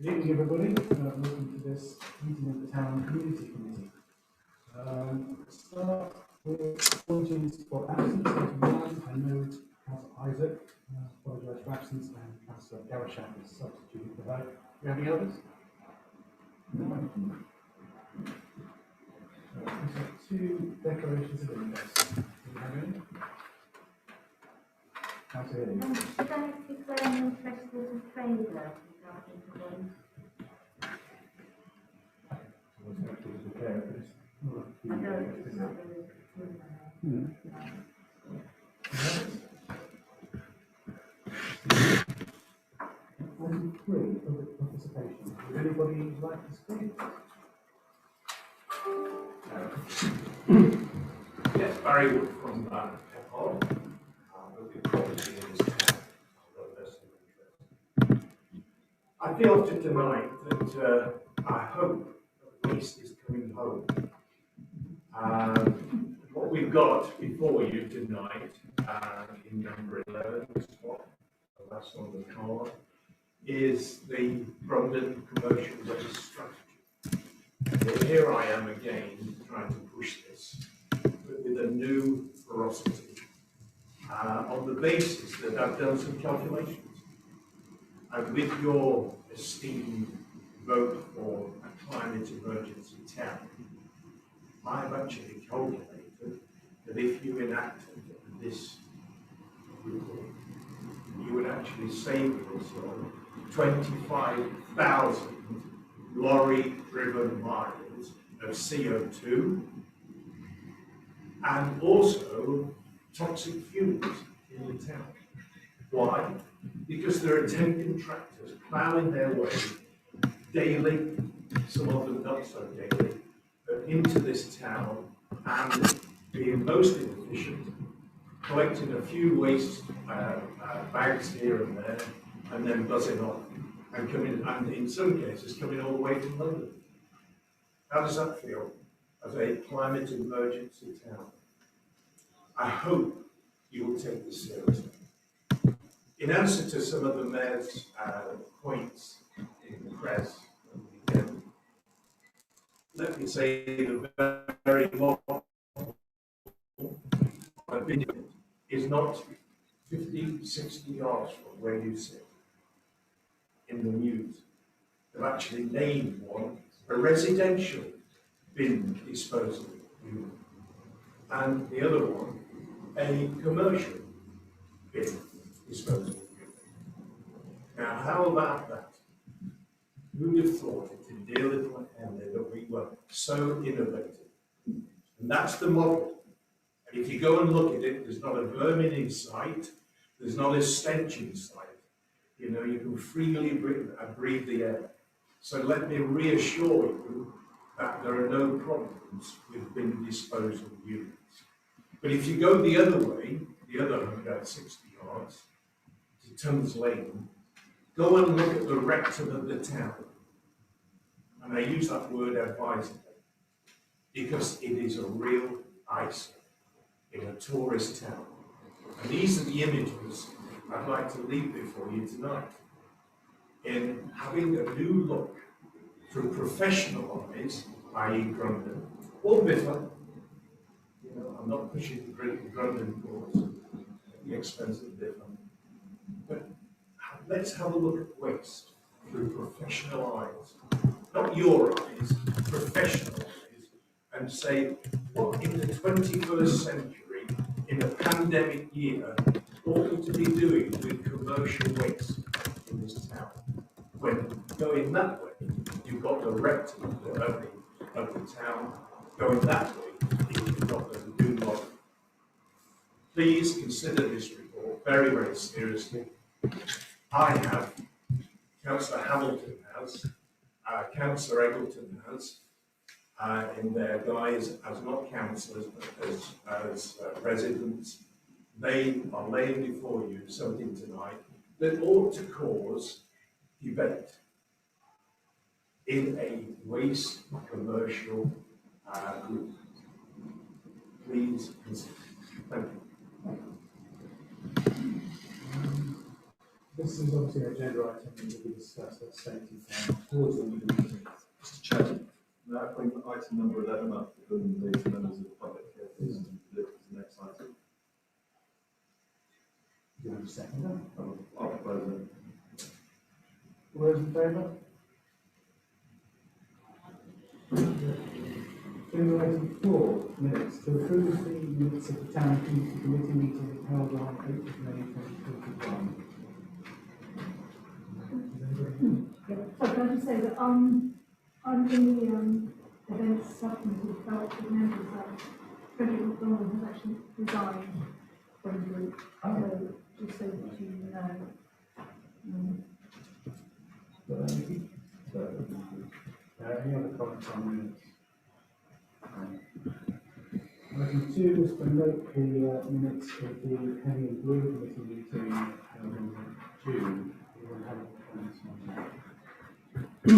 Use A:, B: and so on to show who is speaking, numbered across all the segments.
A: Good evening, everybody. Welcome to this meeting of the Town Community Committee. Start with apologies for absence. I know Councillor Isaac apologise for absence, and Councillor Garishak is substituting for her. Do you have any others? No. We have two declarations of interest. Do you have any? Councillor Hill.
B: Should I declare an interest as a trader regarding the road? I know it's not really
A: Item 3, public participation. Would anybody like to speak?
C: Yes, Barry Wood from Pepol. Looking forward to seeing this town. I feel after tonight that I hope at least is coming home. What we've got before you tonight in number 11, that's on the card, is the Bromden Commercial Waste Strategy. And here I am again trying to push this, but with a new ferocity, on the basis that I've done some calculations. And with your esteemed vote for a climate emergency town, I've actually calculated that if you enacted this report, you would actually save yourself 25,000 lorry-driven miles of CO2 and also toxic fumes in the town. Why? Because there are 10 contractors ploughing their way daily, some of them not so daily, but into this town and being most inefficient, collecting a few waste bags here and there, and then buzzing off, and coming, and in some cases coming all the way to London. How does that feel as a climate emergency town? I hope you will take this seriously. In answer to some of the mayor's points in the press, let me say the very model opinion is not 50, 60 yards from where you sit in the news. They've actually named one a residential bin disposal unit, and the other one a commercial bin disposal unit. Now, how about that? Who would have thought it in dear little Henley that we were so innovative? And that's the model. And if you go and look at it, there's not a vermin in sight, there's not a stench in sight. You know, you can freely breathe the air. So let me reassure you that there are no problems with bin disposal units. But if you go the other way, the other 160 yards, to Tums Lane, go and look at the rectum of the town. And I use that word advisedly, because it is a real eyesore in a tourist town. And these are the images I'd like to leave before you tonight. In having a new look through professional eyes, i.e. Grundon, or Biffa. You know, I'm not pushing the Grundon cause at the expense of Biffa. But let's have a look at waste through professional eyes. Not your eyes, professional eyes, and say, what in the 21st century, in a pandemic year, ought we to be doing with commercial waste in this town? When going that way, you've got the rectum of the town. Going that way, you've got the new model. Please consider this report very, very seriously. I have, Councillor Hamilton has, Councillor Eggleton has, in their guise as not councillors but as residents. They are laying before you something tonight that ought to cause debate in a waste commercial group. Please consider. Thank you.
A: This is obviously an agenda item that will be discussed at safety towards the end of the meeting.
D: Mr. Chairman, may I bring item number 11 up for the members of the public here, please, and look at the next item?
A: Do you have a second?
D: I'll propose it.
A: All those in favour? Agenda item 4, minutes. To approve the minutes of the town community committee meeting held on 8th of May 2021.
B: Yeah, so can I just say that I'm in the events subcommittee, felt that members that Frederick McDonald has actually resigned from the group. So just so that you know.
A: Any other comments on minutes? Item 2 is to note the minutes of the Henny and Blue committee meeting held in June. We will have comments on that.
E: Do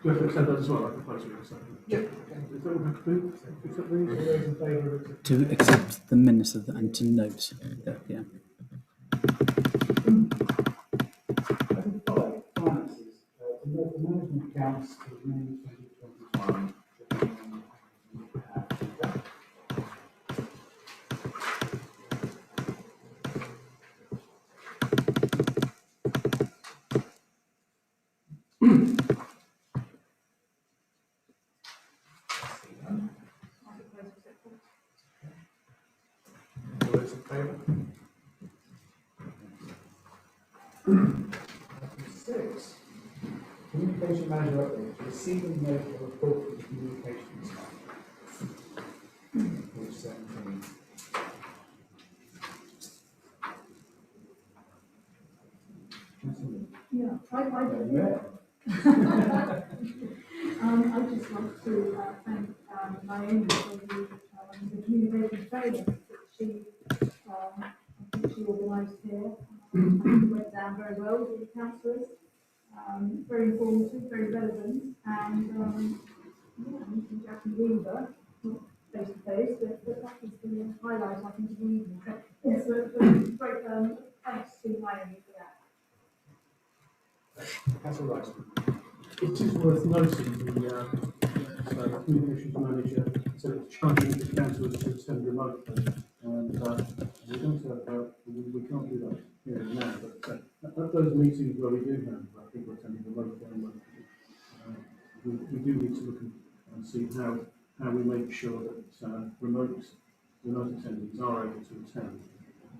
E: you have to accept that as well? I propose we accept them.
A: Yep.
E: Is that what we have to do? Accept
A: All
E: these?
A: those in favour of accepting?
F: To accept the minutes of the, and to note that, yeah.
A: Item 5, finances. To note the management accounts for May 2021. All those in favour? Item 6, communication manager update. To receive and note a report from the communications manager. Page 17.
B: Yeah, I do.
A: Yeah.
B: I'd just like to thank Naomi for the communication training that she, I think she organised here. I think it went down very well with the councillors. Very informative, very relevant, and meeting Jack and Weaver, not face to face, but that was the highlight, I think, of the evening. Yes, so great, thanks to Naomi for that.
A: Councillor Rice.
E: It is worth noting the communications manager said it's challenging the councillors to attend remotely, and we don't have, we can't do that here and now, but at those meetings where we do have people attending remotely, we do need to look and see how we make sure that remote attendees are able to attend.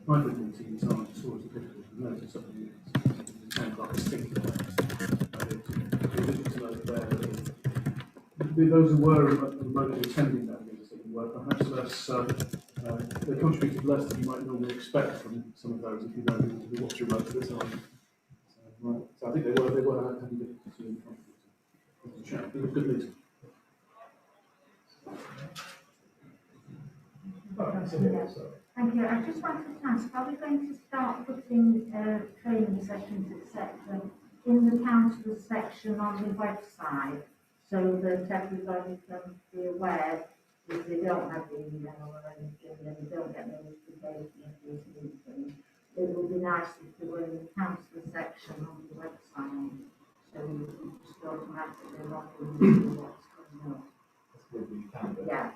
E: Hybrid meetings aren't always difficult to notice something that the town clerk is thinking about. Those who were remotely attending that meeting were perhaps less, they contributed less than you might normally expect from some of those if you know who watch remote at the time. So I think they were having difficulty in contributing. It was a good meeting.
B: Thank you. I just wanted to ask, are we going to start putting training sessions, etc., in the councillor section on the website so that everybody can be aware if they don't have the email or anything and they don't get notification of these meetings? It would be nice if they were in the councillor section on the website so you can just automatically log in and see what's coming up. Yeah.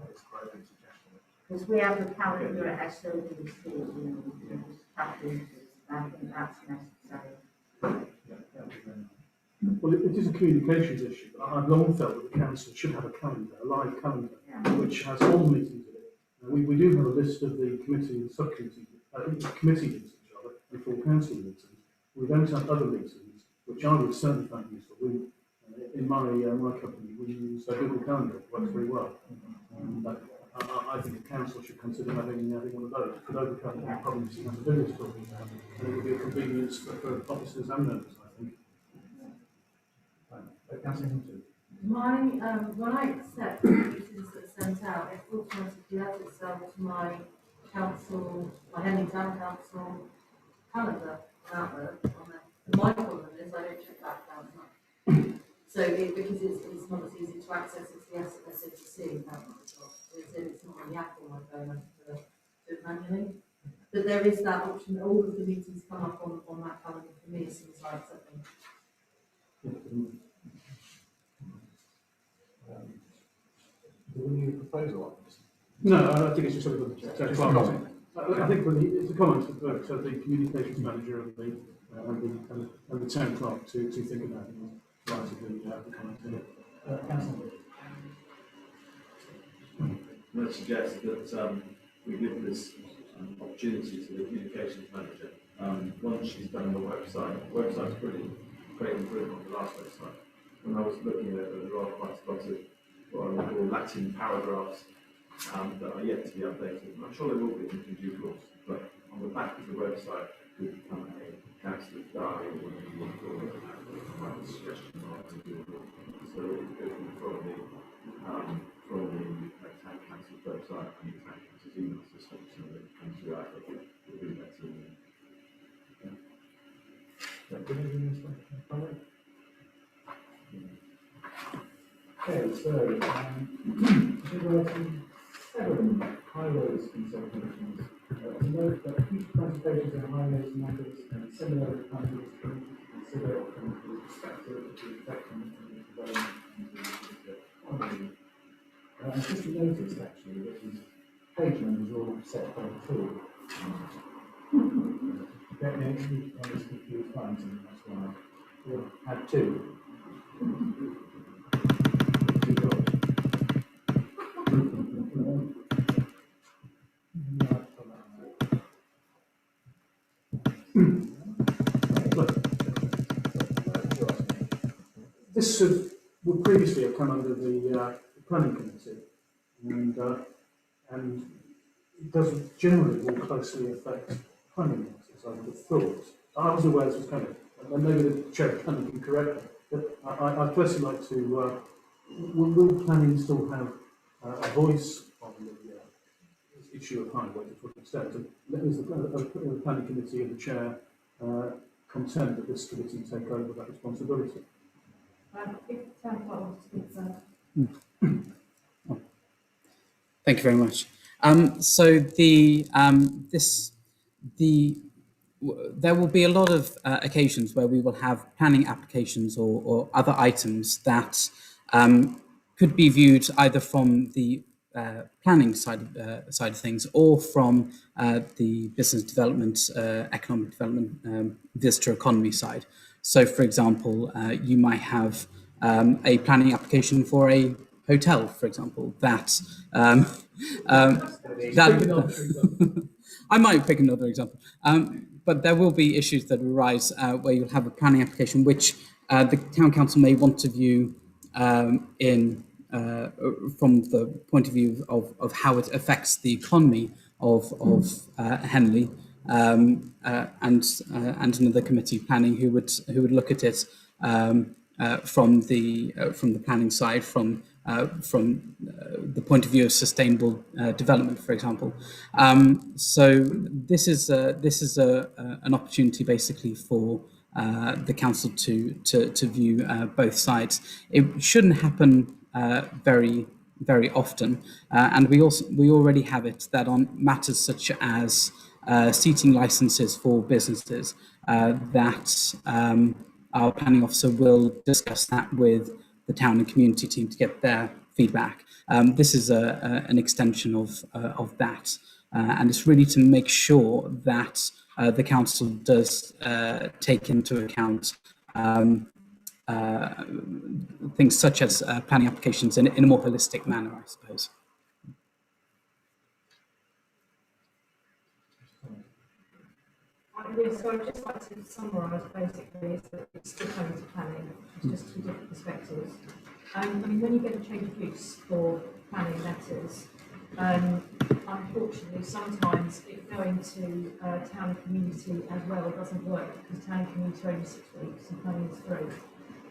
A: That's quite a good suggestion.
B: Because we have a calendar at SODC, you know, we can just tap into it. I think that's necessary.
E: Well, it is a communications issue, but I've long felt that the council should have a calendar, a live calendar, which has all the meetings in it. We do have a list of the committee and subcommittee, committee meetings rather, and full council meetings. We don't have other meetings, which I would certainly find useful. In my company, we use a Google Calendar, it works very well. I think the council should consider having one of those. It could overcome the problems you have to do this talk, and it would be a convenience for officers and members, I think.
A: Councillor Hinton.
G: When I accept the meetings that are sent out, it automatically adds itself to my council, my Henley Town Council calendar out there. My problem is I don't check that out much. So because it's not as easy to access as the SOTC account. It's not on the Apple phone to manually. But there is that option, that all of the meetings come up on that calendar for me as soon as I accept them.
A: Do we need a proposal on this?
E: No, I think it's just something for the town clerk. I think it's a comment for the communications manager and the town clerk to think about it in light of the comment.
A: Councillor.
D: I'd suggest that we give this opportunity to the communications manager. Once she's done the website's pretty great improvement on the last website. When I was looking at it, there are quite a lot of what I would call Latin paragraphs that are yet to be updated. I'm sure they will be in due course, but on the back of the website would become a councillor's diary or whatever you want to call it, a suggestion or to do it. So it could be from the town council's website and the town council's email system, so that it comes through our it would be better than
A: Okay, so, agenda item 7, highways consultations. Note that future presentations on highways matters and similar matters to consider from the perspective of the effectiveness of the development. I just noticed actually that these page numbers are all set by 2. Don't know if you on this confused lines, and that's why we'll add 2.
E: This would previously have come under the planning committee, and it doesn't generally more closely affect planning matters, I would have thought. I was aware this was coming, and maybe the chair of planning can correct me, but I'd personally like to, will planning still have a voice on the issue of highways to what extent? And is the planning committee and the chair content that this committee take over that responsibility?
B: If the town clerk wants to speak first.
F: Thank you very much. So there will be a lot of occasions where we will have planning applications or other items that could be viewed either from the planning side of things or from the business development, economic development, visitor economy side. So, for example, you might have a planning application for a hotel, for example, that I might pick another example, but there will be issues that arise where you'll have a planning application which the town council may want to view in from the point of view of how it affects the economy of Henley, and another committee planning who would look at it from the planning side, from the point of view of sustainable development, for example. So this is an opportunity basically for the council to view both sides. It shouldn't happen very often, and we already have it that on matters such as seating licenses for businesses, that our planning officer will discuss that with the town and community team to get their feedback. This is an extension of that, and it's really to make sure that the council does take into account things such as planning applications in a more holistic manner, I suppose.
G: So I'd just like to summarise basically is that it's still coming to planning, it's just two different perspectives. I mean, when you get a change of use for planning letters, unfortunately sometimes it going to town and community as well doesn't work because town and community are only 6 weeks and planning is 3.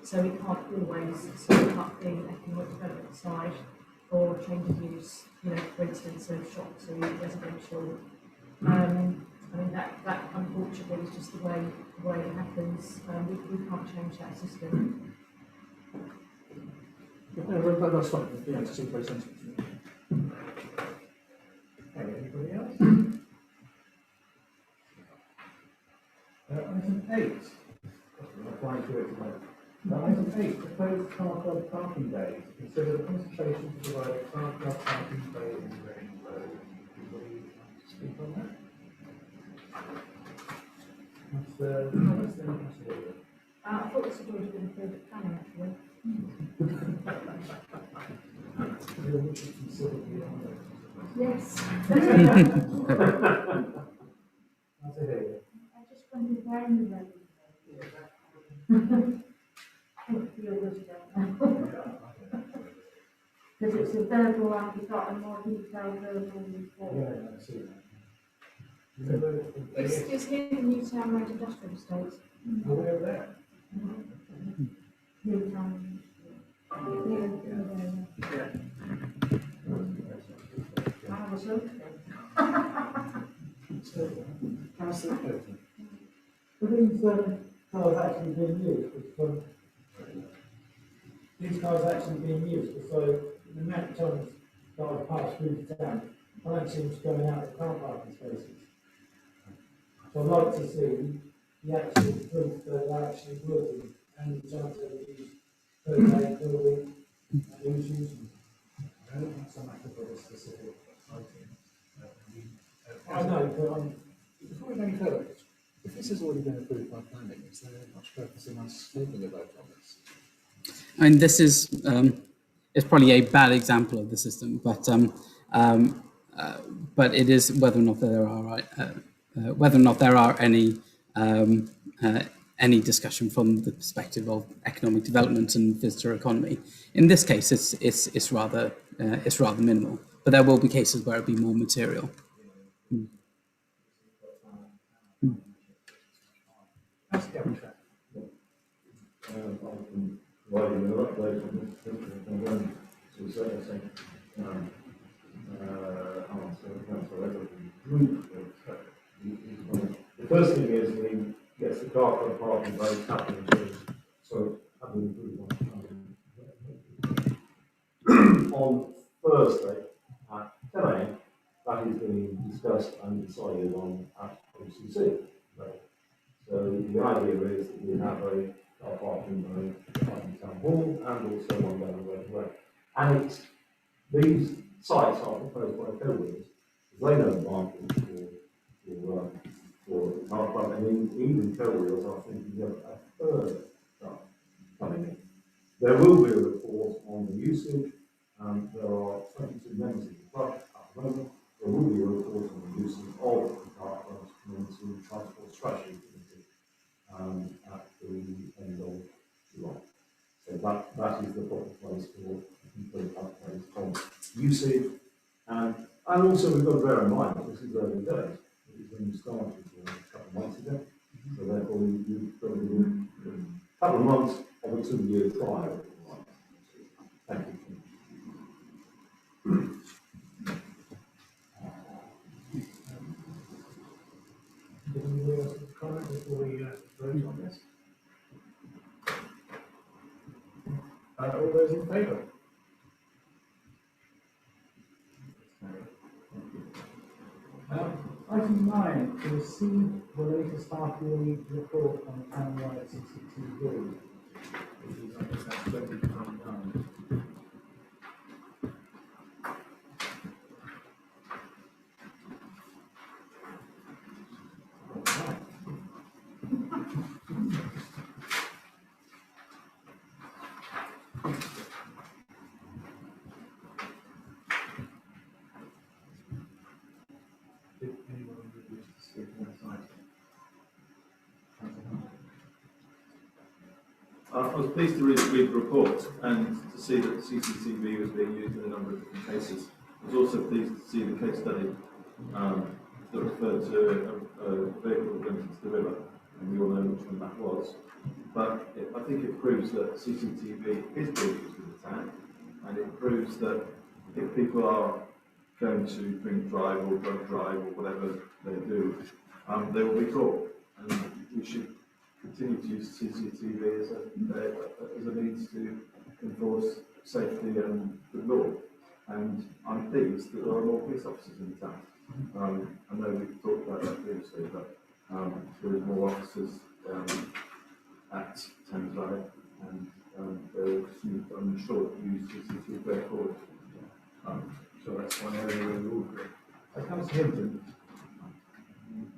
G: So we can't always split up the economic development side or change of use, for instance, of shop to residential. I mean, that unfortunately is just the way it happens. We can't change that system.
E: That's fine. Yeah, it seems very sensible.
A: Okay, anybody else? Item 8. I'm flying through it today. Item 8, proposed car club parking days. Consider the consultation to provide a car club parking day in Reading Road. Anybody like to speak on that? That's the consideration.
B: I thought this had already been approved at planning, actually. Yes.
A: That's a hear.
B: I just wondered where in the road. I think the others don't know. Because it's a verbal, have you got a more detailed verbal report?
A: Yeah, I see that.
H: It's here in Newtown Road Industrial Estate.
A: Are we over there?
B: Newtown. I was hoping.
A: Councillor Coates.
I: But these cars actually being used, because these cars actually being used, because so the amount of times cars pass through the town, I don't see what's going out of car parking spaces. So I'd like to see the actual proof that they're actually working and the times they're used per day, per week, and who's using them.
A: I don't think so much for a specific item.
I: I know, but I'm
J: Before we go any further, if this has already been approved by planning, is there much purpose in us taking a vote on this?
F: I mean, this is it's probably a bad example of the system, but it is whether or not there are any discussion from the perspective of economic development and visitor economy. In this case, it's rather minimal, but there will be cases where it'll be more material.
A: That's Gavin.
D: I can provide you with an update on this, if I'm going to a certain extent. The first thing is we get the car club parking very happening soon, so have we improved on Thursday at 10 a.m. That is being discussed and decided on at OCC. So the idea is that we have a car parking road in Town Hall and also one down the road away. And it's, these sites are proposed by co-workers, they don't market for car club, and even co-workers are thinking of a third car coming in. There will be a report on the usage, there are 22 members of the club at the moment. There will be a report on the usage of the car club's community transport strategy committee at the end of July. So that is the proper place for complete updates on usage. And also we've got to bear in mind that this is early days. This is when you started a couple of months ago. So therefore you've got to do a couple of months of a 2-year trial. Thank you.
A: Anybody else have a comment before we vote on this? All those in favour? Item 9, to receive the latest half-yearly report on the townwide CCTV. I think that's 2029. Did anyone wish to speak on this item?
D: I was pleased to read the report and to see that CCTV was being used in a number of different cases. I was also pleased to see the case study that referred to a vehicle that went into the river, and we all know which one that was. But I think it proves that CCTV is being used in the town, and it proves that if people are going to drink drive or drug drive or whatever they do, they will be caught, and we should continue to use CCTV as a means to enforce safety and good law. And I'm pleased that there are more police officers in the town. I know we've talked about that previously, but with more officers at Thames Valley, and I'm sure that use CCTV going forward. So that's one area where we will agree.
A: Councillor Hinton.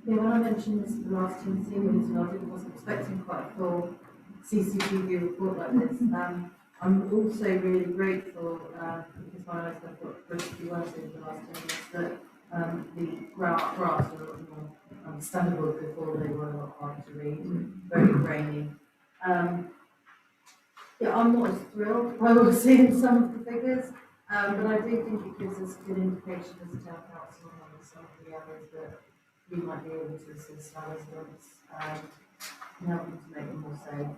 G: Yeah, when I mentioned this at the last TNC meeting, I wasn't expecting quite a full CCTV report like this. I'm also really grateful, because my eyes have got pretty worse over the last 10 years, that the graphs are a lot more understandable before they were a lot harder to read, very grainy. Yeah, I'm not as thrilled by what we're seeing some of the figures, but I do think it gives us a good indication as a town council on some of the areas that we might be able to assist our residents and help them to make them more safe.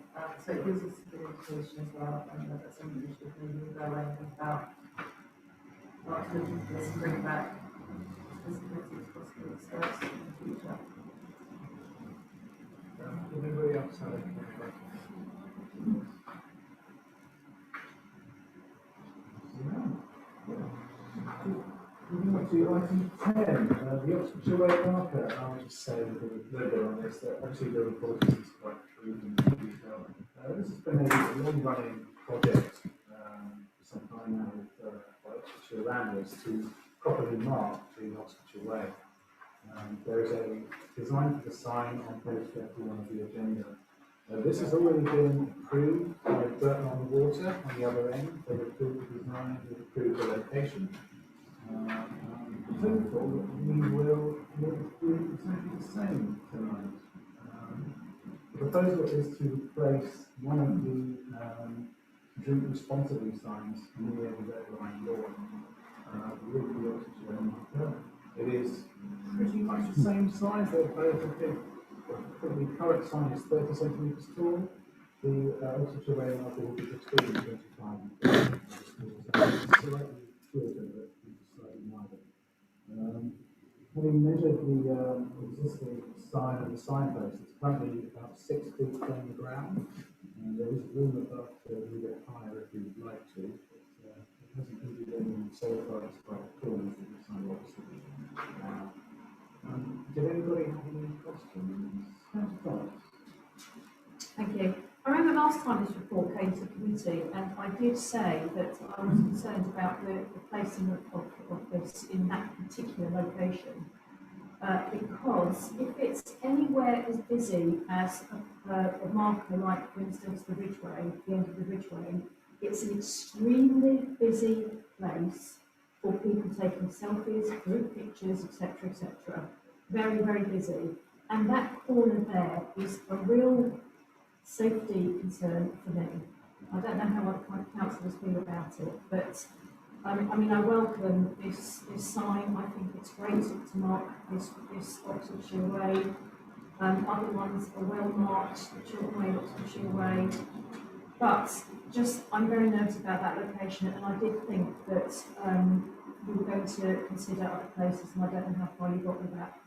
G: So it gives us a good indication as well, and that's something we should maybe go away and think about. Like looking for this and bring back as quickly as possible so it's in the future.
A: Does anybody else have any questions? Moving on to item 10, the Oxfordshire Way marker. I'll just say a little bit on this, that obviously the report is quite crude and detailed. This has been a long-running project for some time now with Oxfordshire Ramblers to properly mark the Oxfordshire Way. There is a design for the sign on page 31 of the agenda. This has already been approved by Burton on the Water on the other end. They've approved the design, they've approved the location. Hopeful that we will do exactly the same tonight. The proposal is to replace one of the drink responsibly signs near the red line lawn with the Oxfordshire marker. It is pretty much the same size. They're both, I think, the current sign is 30 centimetres tall. The Oxfordshire Way marker will be between 25 and 30 slightly shorter, but slightly wider. Having measured the existing sign and the signpost, it's currently about 6 feet from the ground. And there is room above to move it higher if you'd like to, but it hasn't been given so far as by the corners that the sign obviously. Did anybody have any questions?
H: Thank you. I remember last time this report came to committee, and I did say that I was concerned about the placing of this in that particular location, because if it's anywhere as busy as a marker like, for instance, the Ridgeway, the end of the Ridgeway, it's an extremely busy place for people taking selfies, group pictures, etc., etc. Very, very busy. And that corner there is a real safety concern for me. I don't know how other councillors feel about it, but I mean, I welcome this sign. I think it's great to mark this Oxfordshire Way. Other ones are well marked, the Chiltern Way, Oxfordshire Way. But just, I'm very nervous about that location, and I did think that we were going to consider other places, and I don't know how far you got with that.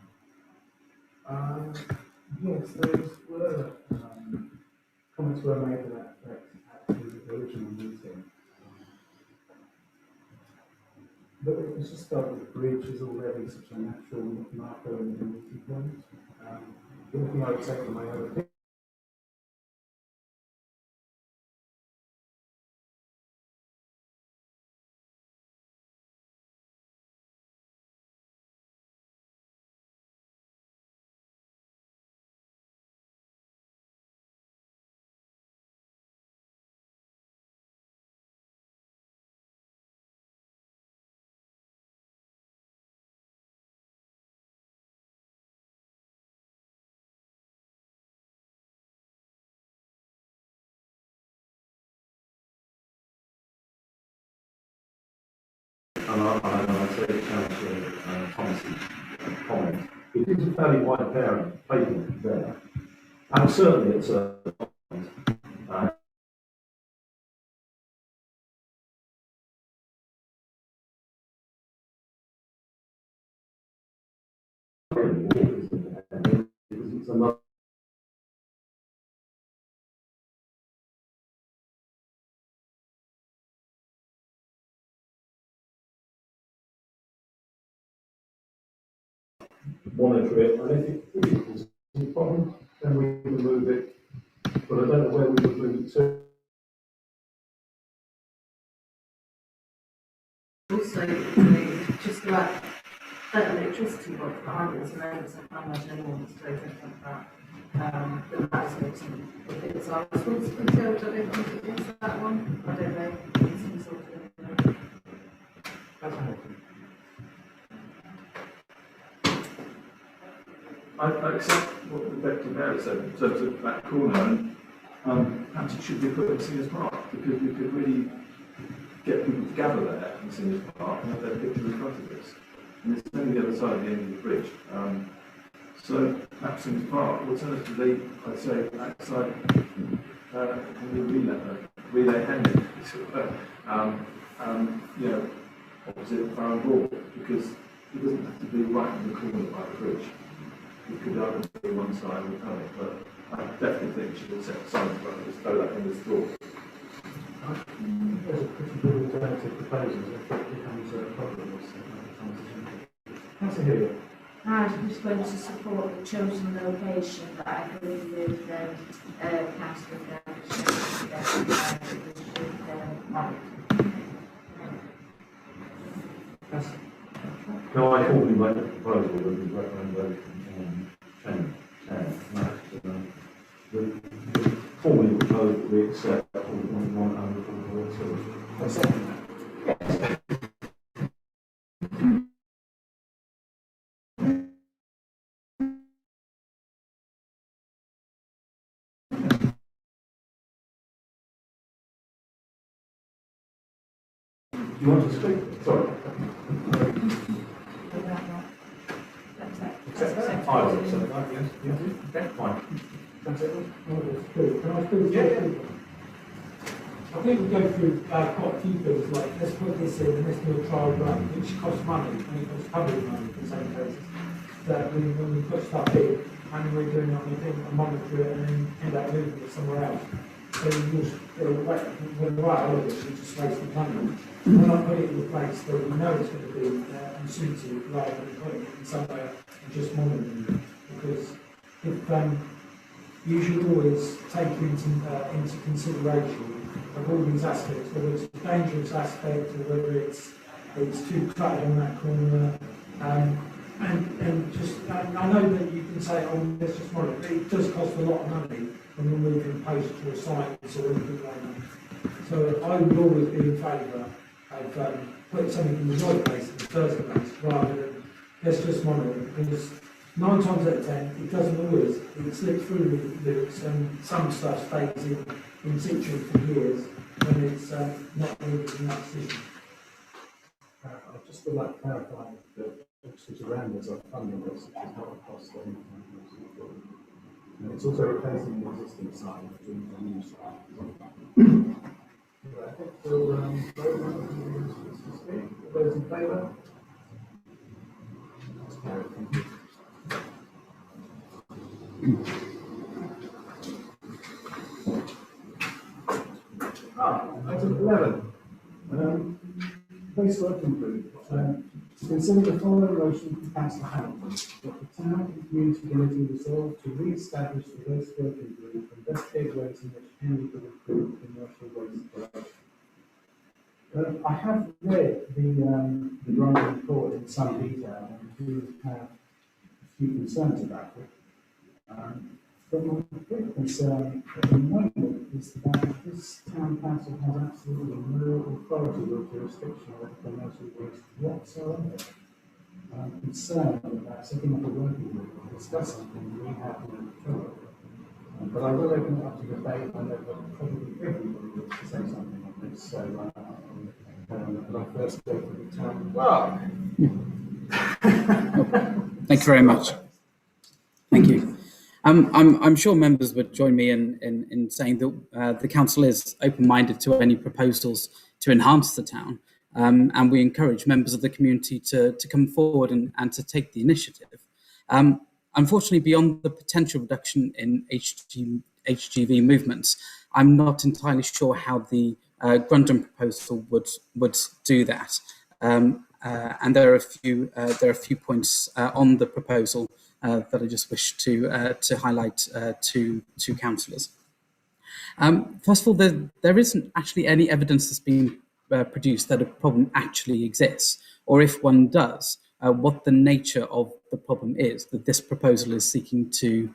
A: Yes, those were comments were made to that effect at the original meeting. But it's just felt that the bridge is already such a natural marker in the meeting point. The only thing I would say from my own opinion,
D: And I say to Councillor Thomas's comment, it is a fairly wide pavement there, and certainly it's a it's another. Monitor it, and if it was
E: any problem, then we can move it. But I don't know where we would move it to.
G: Also, just about that electricity box behind it, so maybe I can't imagine anyone wants to do anything about that. That is going if it's our responsibility, I don't think it is that one. I don't know. It's some sort of.
D: I accept what the Deputy Mayor said in terms of that corner, and perhaps it should be put in Singers Park, because we could really get people to gather there in Singers Park and have their picture in front of us. And it's only the other side of the end of the bridge. So perhaps Singers Park, alternatively, I'd say outside relay handing, you know, opposite Farron Ball, because it doesn't have to be right in the corner by the bridge. It could either be one side or the other, but I definitely think she should set signs in front of us, throw that in this door.
A: There's a pretty good alternative proposal if it becomes a problem. Councillor Hewitt.
B: I'm just going to support the chosen location, but I agree with Councillor
K: No, I formally make the proposal that we recommend formally propose that we accept 4.1 and 4.2.
A: I second that.
K: Do you want to speak? Sorry. I will accept that, yes. Okay, fine.
A: That's it.
I: Can I speak?
A: Yeah.
I: I think we go through quite a few things, like let's put this in and let's do a trial run, which costs money, and it costs public money in some cases. That when we put stuff in, and we're doing it on the thing and monitor it and then end up moving it somewhere else. So when the right order, we just waste the money. When I put it in the place that we know it's going to be intuitive, rather than putting it in somewhere and just monitoring it. Because if you should always take into consideration of all these aspects, whether it's a dangerous aspect or whether it's too cluttered on that corner. And just, I know that you can say, oh, let's just monitor it, but it does cost a lot of money when you're moving posts to a site or anything like that. So I would always be in favour of putting something in the right place in the first place, rather than let's just monitor it, because 9 times out of 10, it doesn't always, it slips through the loops, and some stuff stays in situ for years when it's not moving in that position.
A: I just would like to clarify that Oxford around us are funding this, which is not a cost of anything. It's also replacing the existing sign with a new sign. I think we'll vote on those in favour. That's carried. Thank you. Item 11. Base working group. To consider the following motion from Councillor Hamilton, that the town and community committee resolve to re-establish the base working group and investigate ways in which Henley could improve commercial waste collection. I have read the Grinding report in some detail and do have a few concerns about it. But my big concern at the moment is that this town council has absolutely no authority or jurisdiction over commercial waste whatsoever. I'm concerned about setting up a working group and discuss something we have no control over. But I will open it up to debate. I know that probably everybody wants to say something on this, so I'll first go for the town. Well,
F: Thank you very much. Thank you. I'm sure members would join me in saying that the council is open-minded to any proposals to enhance the town, and we encourage members of the community to come forward and to take the initiative. Unfortunately, beyond the potential reduction in HGV movements, I'm not entirely sure how the Grundon proposal would do that. And there are a few points on the proposal that I just wish to highlight to councillors. First of all, there isn't actually any evidence that's been produced that a problem actually exists, or if one does, what the nature of the problem is that this proposal is seeking to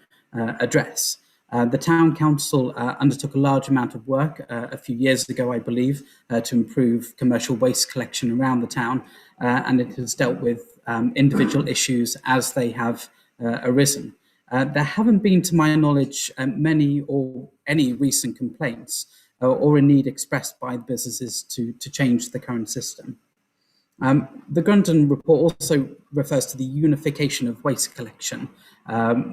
F: address. The Town Council undertook a large amount of work a few years ago, I believe, to improve commercial waste collection around the town, and it has dealt with individual issues as they have arisen. There haven't been, to my knowledge, many or any recent complaints or a need expressed by the businesses to change the current system. The Grundon report also refers to the unification of waste collection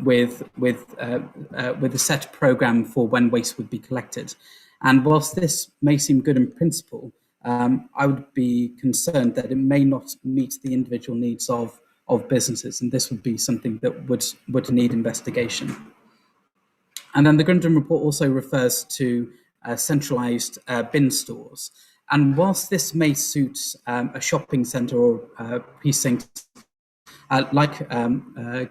F: with a set programme for when waste would be collected. And whilst this may seem good in principle, I would be concerned that it may not meet the individual needs of businesses, and this would be something that would need investigation. And then the Grundon report also refers to centralised bin stores. And whilst this may suit a shopping centre or precinct like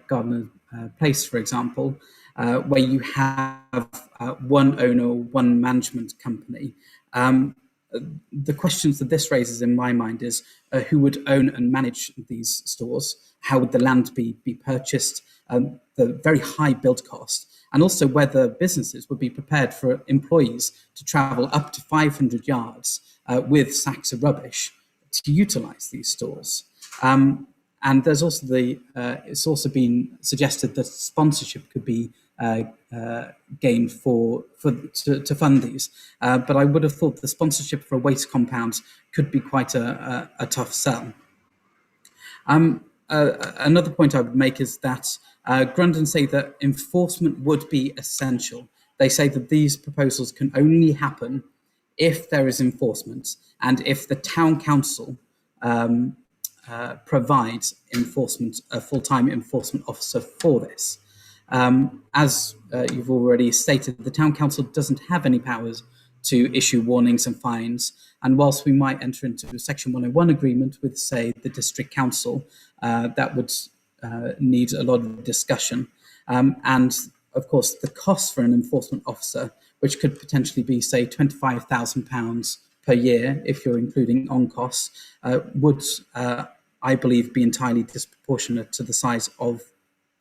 F: Gardner Place, for example, where you have one owner or one management company, the questions that this raises in my mind is who would own and manage these stores, how would the land be purchased, the very high build cost, and also whether businesses would be prepared for employees to travel up to 500 yards with sacks of rubbish to utilise these stores. And there's also it's also been suggested that sponsorship could be gained to fund these. But I would have thought the sponsorship for a waste compound could be quite a tough sell. Another point I would make is that Grundon say that enforcement would be essential. They say that these proposals can only happen if there is enforcement and if the town council provides enforcement, a full-time enforcement officer for this. As you've already stated, the town council doesn't have any powers to issue warnings and fines. And whilst we might enter into a Section 101 agreement with, say, the district council, that would need a lot of discussion. And of course, the cost for an enforcement officer, which could potentially be, say, £25,000 per year, if you're including on costs, would, I believe, be entirely disproportionate to the size of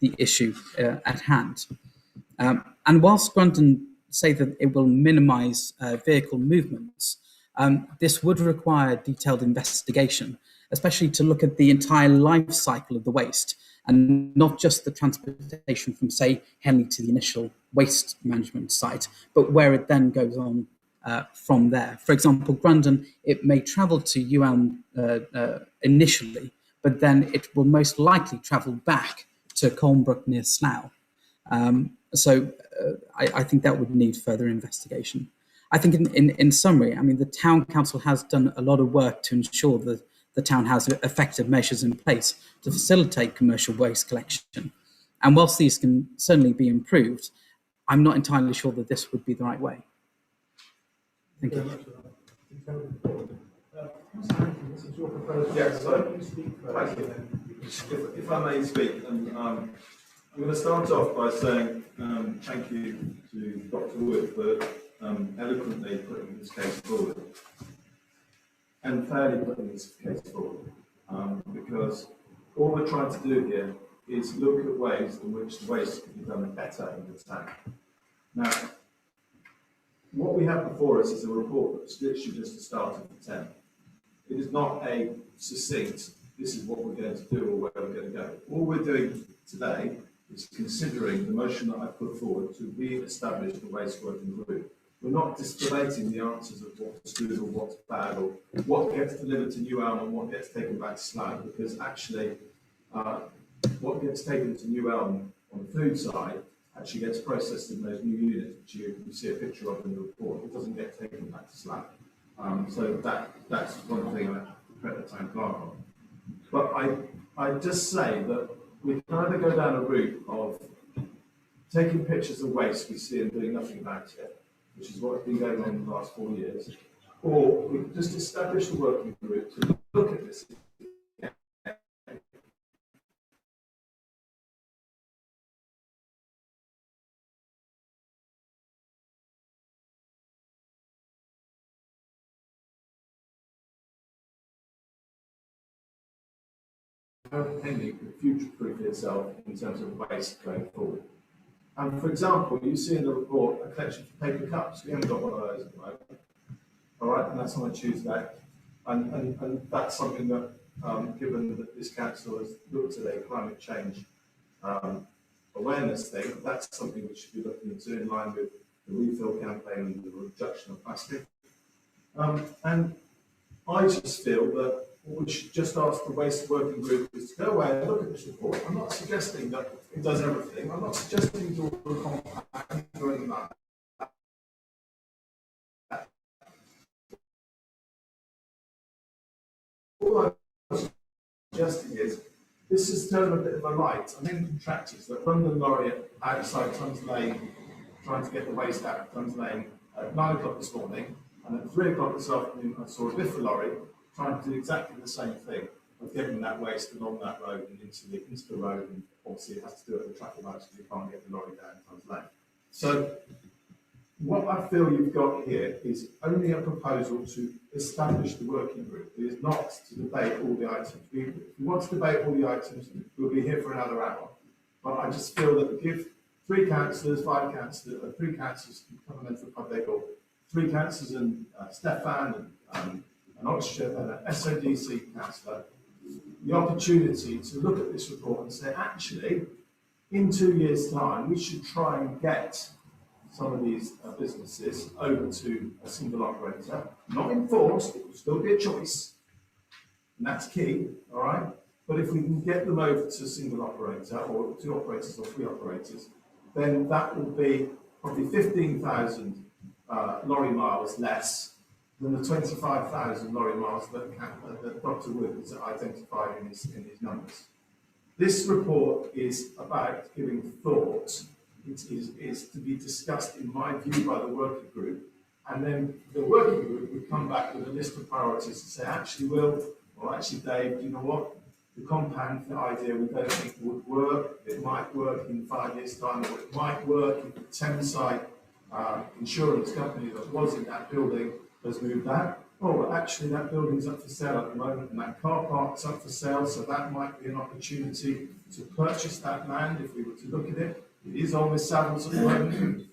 F: the issue at hand. And whilst Grundon say that it will minimise vehicle movements, this would require detailed investigation, especially to look at the entire life cycle of the waste and not just the transportation from, say, Henley to the initial waste management site, but where it then goes on from there. For example, Grundon, it may travel to ULM initially, but then it will most likely travel back to Colnbrook near Slough. So I think that would need further investigation. I think in summary, I mean, the town council has done a lot of work to ensure that the town has effective measures in place to facilitate commercial waste collection. And whilst these can certainly be improved, I'm not entirely sure that this would be the right way. Thank you.
A: This is your proposal.
D: Yeah, so
A: you speak
D: thank you. If I may speak, and I'm going to start off by saying thank you to Dr. Wood for eloquently putting this case forward and fairly putting this case forward, because all we're trying to do here is look at ways in which the waste can be done better in the town. Now, what we have before us is a report that's literally just the start of the 10. It is not a succinct, this is what we're going to do or where we're going to go. All we're doing today is considering the motion that I put forward to re-establish the waste working group. We're not just debating the answers of what's good or what's bad or what gets delivered to New Elm and what gets taken back to Slough, because actually what gets taken to New Elm on the food side actually gets processed in those new units, which you see a picture of in the report. It doesn't get taken back to Slough. So that's one thing I credit the town clerk on. But I just say that we can either go down a route of taking pictures of waste we see and doing nothing about it, which is what's been going on in the last 4 years, or we can just establish the working group to look at this how Henley could future-proof itself in terms of waste going forward. And for example, you see in the report a collection for paper cups. We haven't got one of those at the moment. All right, and that's on a Tuesday. And that's something that, given that this council has looked at a climate change awareness thing, that's something we should be looking into in line with the refill campaign and the reduction of plastic. And I just feel that we should just ask the waste working group is to go away and look at this report. I'm not suggesting that it does everything. I'm not suggesting to do a compact or anything like that. All I'm suggesting is this has turned a bit of a light. I think contractors that run the lorry outside Thames Lane, trying to get the waste out of Thames Lane at 9 o'clock this morning, and at 3 o'clock this afternoon I saw a Biffa lorry trying to do exactly the same thing of getting that waste along that road and into the road, and obviously it has to do it with the traffic lights because you can't get the lorry down Thames Lane. So what I feel you've got here is only a proposal to establish the working group. It is not to debate all the items. If we want to debate all the items, we'll be here for another hour. But I just feel that give 3 councillors, 5 councillors, 3 councillors can come and enter the public, or 3 councillors and Stefan and an Oxfordshire and an SODC councillor the opportunity to look at this report and say, actually, in 2 years' time, we should try and get some of these businesses over to a single operator, not enforced, it will still be a choice, and that's key, all right? But if we can get them over to a single operator, or 2 operators or 3 operators, then that will be probably 15,000 lorry miles less than the 25,000 lorry miles that Dr. Wood has identified in his numbers. This report is about giving thought. It is to be discussed, in my view, by the working group, and then the working group would come back with a list of priorities and say, actually, Will, or actually, Dave, do you know what? The compound idea we don't think would work. It might work in 5 years' time, or it might work if the Thameside insurance company that was in that building has moved out. Oh, well, actually, that building's up for sale at the moment, and that car park's up for sale, so that might be an opportunity to purchase that land if we were to look at it. It is on with Savills at the moment,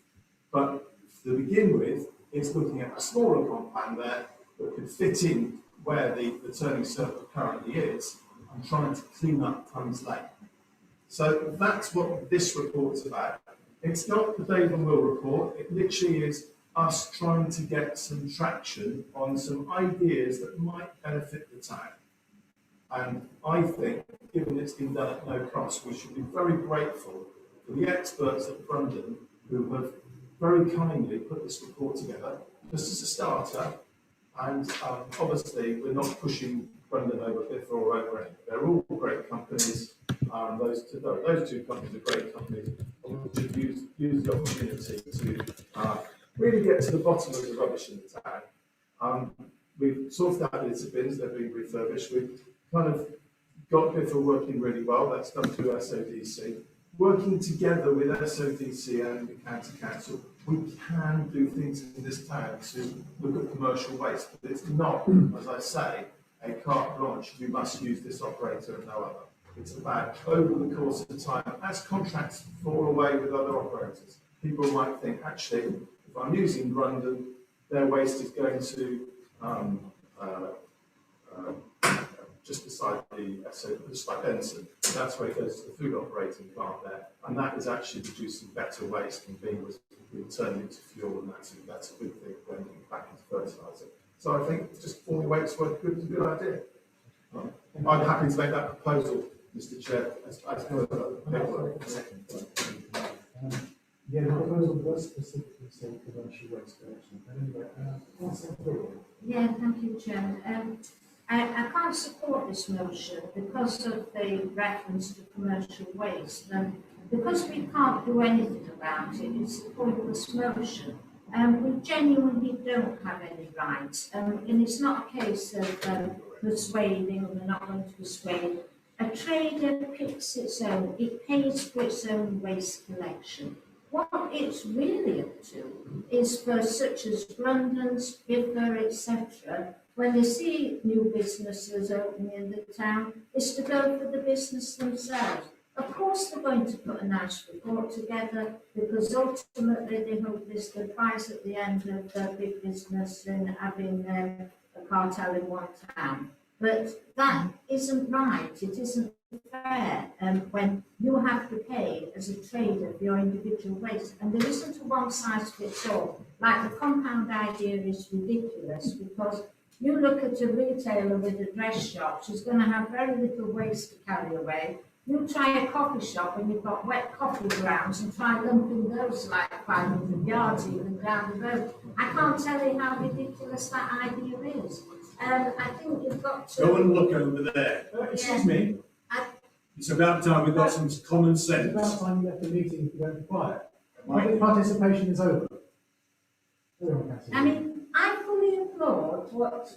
D: but to begin with, it's looking at a smaller compound there that could fit in where the turning circle currently is, and trying to clean up Thames Lane. So that's what this report's about. It's not the Dave and Will report, it literally is us trying to get some traction on some ideas that might benefit the town. And I think, given it's been done at no cost, we should be very grateful for the experts at Brundon who have very kindly put this report together, just as a starter. And obviously, we're not pushing Brundon over Biffa or over any. They're all great companies. Those two companies are great companies. We should use the opportunity to really get to the bottom of the rubbish in the town. We've sorted out the litter bins, they're being refurbished. We've kind of got Biffa working really well. That's done through SODC. Working together with SODC and the county council, we can do things in this town to look at commercial waste. But it's not, as I say, a carte blanche. You must use this operator and no other. It's about, over the course of time, as contracts fall away with other operators, people might think, actually, if I'm using Brundon, their waste is going to just beside just by Benson. That's where it goes to the food operating plant there, and that is actually producing better waste and being turned into fuel, and that's a good thing going back into fertiliser. So I think just forming waste work is a good idea. I'm happy to make that proposal, Mr. Chair.
A: Yeah, the proposal does specifically say commercial waste collection. Anyway,
B: Yeah, thank you, Chairman. I can't support this motion because of the reference to commercial waste. And because we can't do anything about it, it's a pointless motion. We genuinely don't have any rights. And it's not a case of persuading, we're not going to persuade. A trader picks its own, it pays for its own waste collection. What it's really up to is for such as London's, Biffa, etc. When they see new businesses opening in the town, is to go for the business themselves. Of course, they're going to put a nice report together because ultimately they hope there's the prize at the end of the big business and having a cartel in one town. But that isn't right. It isn't fair when you have to pay as a trader for your individual waste. And there isn't a one size fits all. Like the compound idea is ridiculous because you look at a retailer with a dress shop, she's going to have very little waste to carry away. You try a coffee shop and you've got wet coffee grounds and try lumping those like 500 yards even down the road. I can't tell you how ridiculous that idea is. I think you've got to...
C: Go and look over there.
A: Excuse me,
C: It's about time we got some common
A: it's
C: sense.
A: about time you left the meeting to go to quiet. Public participation is over.
B: I mean, I fully applaud what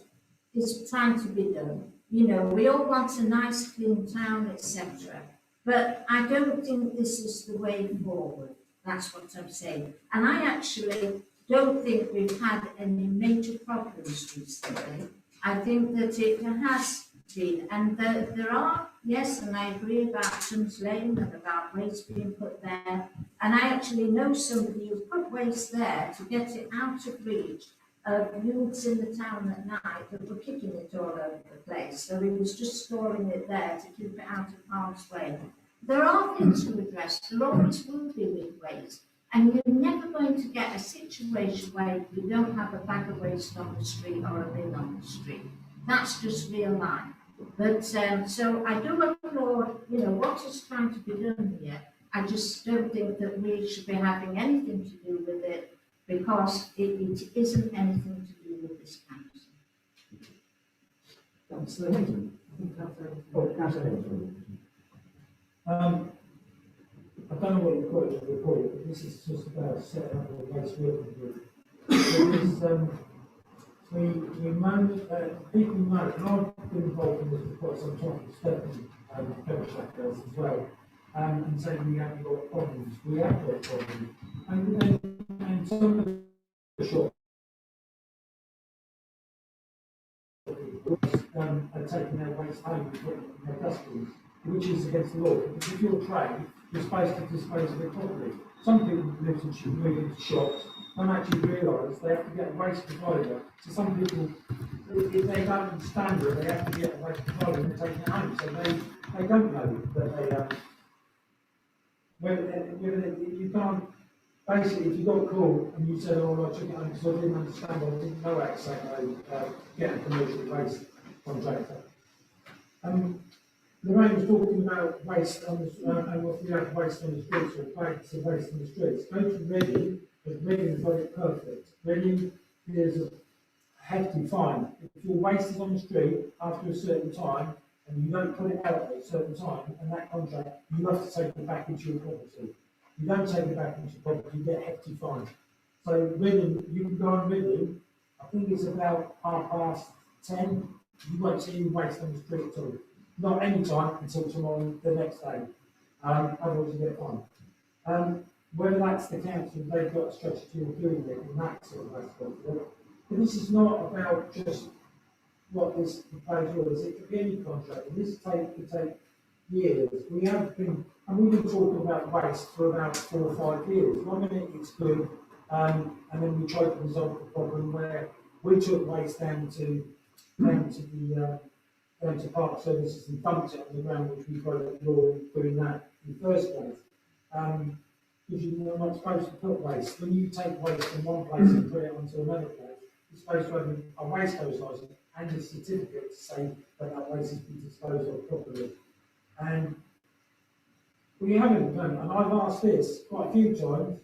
B: is trying to be done. You know, we all want a nice, clean town, etc. But I don't think this is the way forward. That's what I'm saying. And I actually don't think we've had any major problems recently. I think that it has been, and there are, yes, and I agree about Thames Lane and about waste being put there. And I actually know somebody who put waste there to get it out of reach of youths in the town at night that were kicking it all over the place. So he was just storing it there to keep it out of harm's way. There are things to address. There always will be with waste. And you're never going to get a situation where you don't have a bag of waste on the street or a bin on the street. That's just real life. But so I do applaud, you know, what is trying to be done here. I just don't think that we should be having anything to do with it because it isn't anything to do with this council.
A: Councillor Hinton. Councillor Hinton.
I: I don't know what you call it in the report, but this is just about setting up a waste working group. There is, we manage, people manage, and I've been involved in this for quite some time, Stephanie, Pembrokeshire does as well, and saying we haven't got problems. We have got problems. And some of the shops are taking their waste home and putting it in their dustbins, which is against the law. Because if you're a trade, you're supposed to dispose of it properly. Some people move into shops don't actually realise they have to get a waste provider. So some people, if they don't understand it, they have to get a waste provider and take it home. So they don't know that they whether you can't. Basically, if you got a call and you said, "Oh, I took it home because I didn't understand, or I didn't know how to say get a commercial waste contractor." Lorraine was talking about waste on the and what we have waste on the streets or bags of waste on the streets. Go to Reading, because Reading has got it perfect. Reading is a hefty fine. If your waste is on the street after a certain time and you don't put it out at a certain time, and that contract, you have to take it back into your property. You don't take it back into your property, you get a hefty fine. So Reading, you can go on Reading, I think it's about 10:30, you won't see any waste on the street at all. Not any time until tomorrow, the next day. Otherwise you get fined. Whether that's the council, they've got a strategy of doing it in that sort of aspect. But this is not about just what this proposal is. It could be any contract. And this could take years. We have been, and we've been talking about waste for about 4 or 5 years. 1 minute it's good, and then we try to resolve the problem where we took waste down to Park Services and dumped it on the ground, which we broke the law in doing that in the first place. Because you're not supposed to put waste. When you take waste from one place and put it onto another place, you're supposed to have a waste host license and a certificate to say that that waste has been disposed of properly. And we haven't done, and I've asked this quite a few times,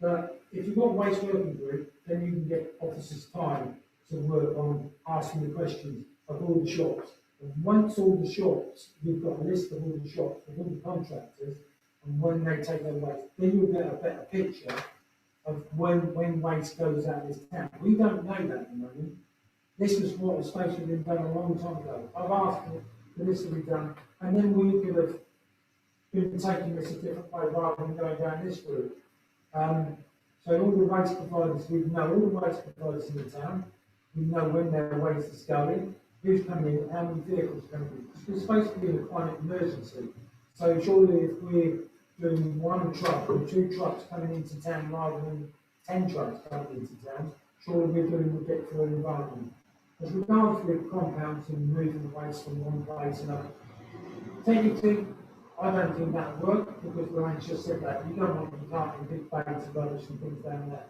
I: that if you've got a waste working group, then you can get officers' time to work on asking the questions of all the shops. And once all the shops, you've got a list of all the shops, of all the contractors, and when they take their waste, then you'll get a better picture of when waste goes out of this town. We don't know that at the moment. This was what was supposed to have been done a long time ago. I've asked for this to be done, and then we could have been taking this a different way rather than going down this route. So So all the waste providers, we know all the waste providers in the town, we know when their waste is going, who's coming in, how many vehicles are coming in. Because we're supposed to be in a climate emergency. So surely if we're doing one truck or two trucks coming into town rather than 10 trucks coming into town, surely we're doing a bit for the environment. As regards with compounds and moving the waste from one place and another, technically, I don't think that would work because Lorraine just said that you don't want to be carting big bags of rubbish and things down there.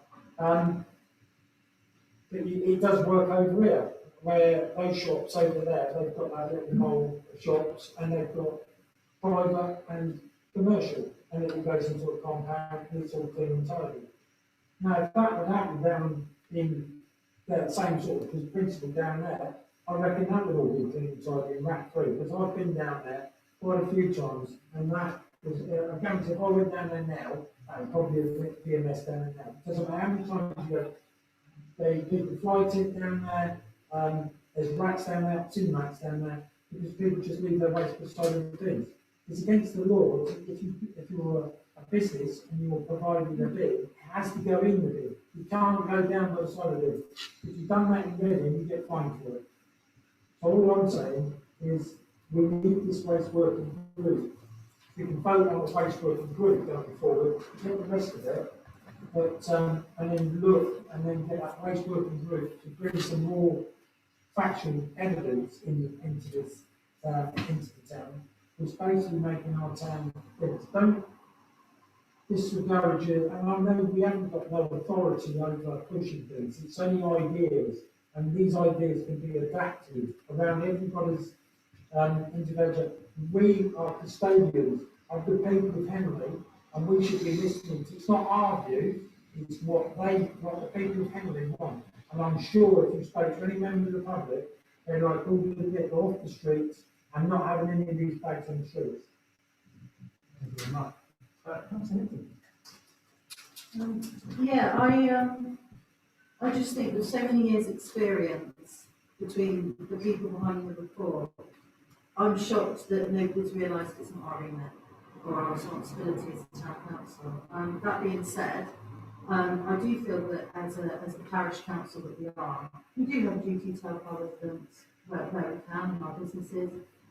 I: But it does work over here, where those shops over there, they've got that little mole shops and they've got private and commercial, and it all goes into a compound and it's all clean and tidy. Now, if that would happen down in the same sort of principle down there, I reckon that would all be clean and tidy and rat free, because I've been down there quite a few times, and that was, I guarantee if I went down there now, that would probably be a mess down there now. It doesn't matter how many times you go, people fly tip down there, there's rats down there, tin rats down there, because people just leave their waste beside the bins. It's against the law. If you're a business and you're providing a bin, it has to go in the bin. You can't go down the side of the bin. If you've done that in Reading, you get fined for it. So all I'm saying is we need this waste working group. We can vote on the waste working group going forward, get the rest of it, but and then look and then get that waste working group to bring some more factual evidence into the town. It's basically making our town better. Don't disregard you, and I know we haven't got no authority over pushing things, it's only ideas, and these ideas can be adapted around everybody's individual. We are custodians of the people of Henley, and we should be listening to, it's not our view, it's what the people of Henley want. And I'm sure if you spoke to any member of the public, they'd like all the people off the streets and not having any of these bags on the streets. Thank you very much.
G: I just think with so many years' experience between the people behind the report, I'm shocked that nobody's realised it's not our remit or our responsibility as a town council. That being said, I do feel that as a parish council that we are, we do have a duty to help our residents where we can, in our businesses,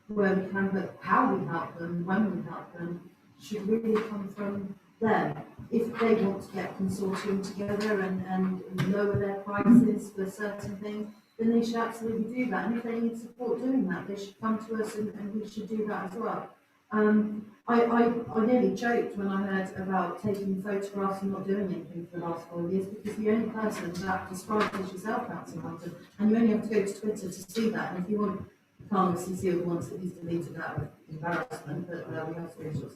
G: where we can, but how we help them, when we help them, should really come from them. If they want to get a consortium together and lower their prices for certain things, then they should absolutely do that. And if they need support doing that, they should come to us and we should do that as well. I nearly joked when I heard about taking photographs and not doing anything for the last 4 years, because the only person that describes as yourself, Councillor Hampton, and you only have to go to Twitter to see that. And if you want, can't see the ones that he's deleted out of embarrassment, but we have screenshots.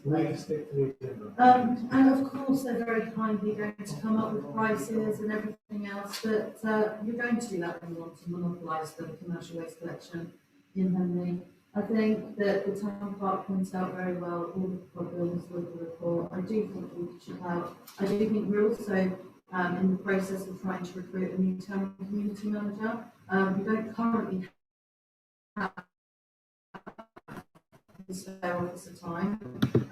G: And of course, they're very kindly going to come up with prices and everything else, but you're going to do that when you want to monopolise the commercial waste collection in Henley. I think that the town park points out very well all the problems with the report. I do think we should have, I do think we're also in the process of trying to recruit a new town community manager. We don't currently have a spare officer time,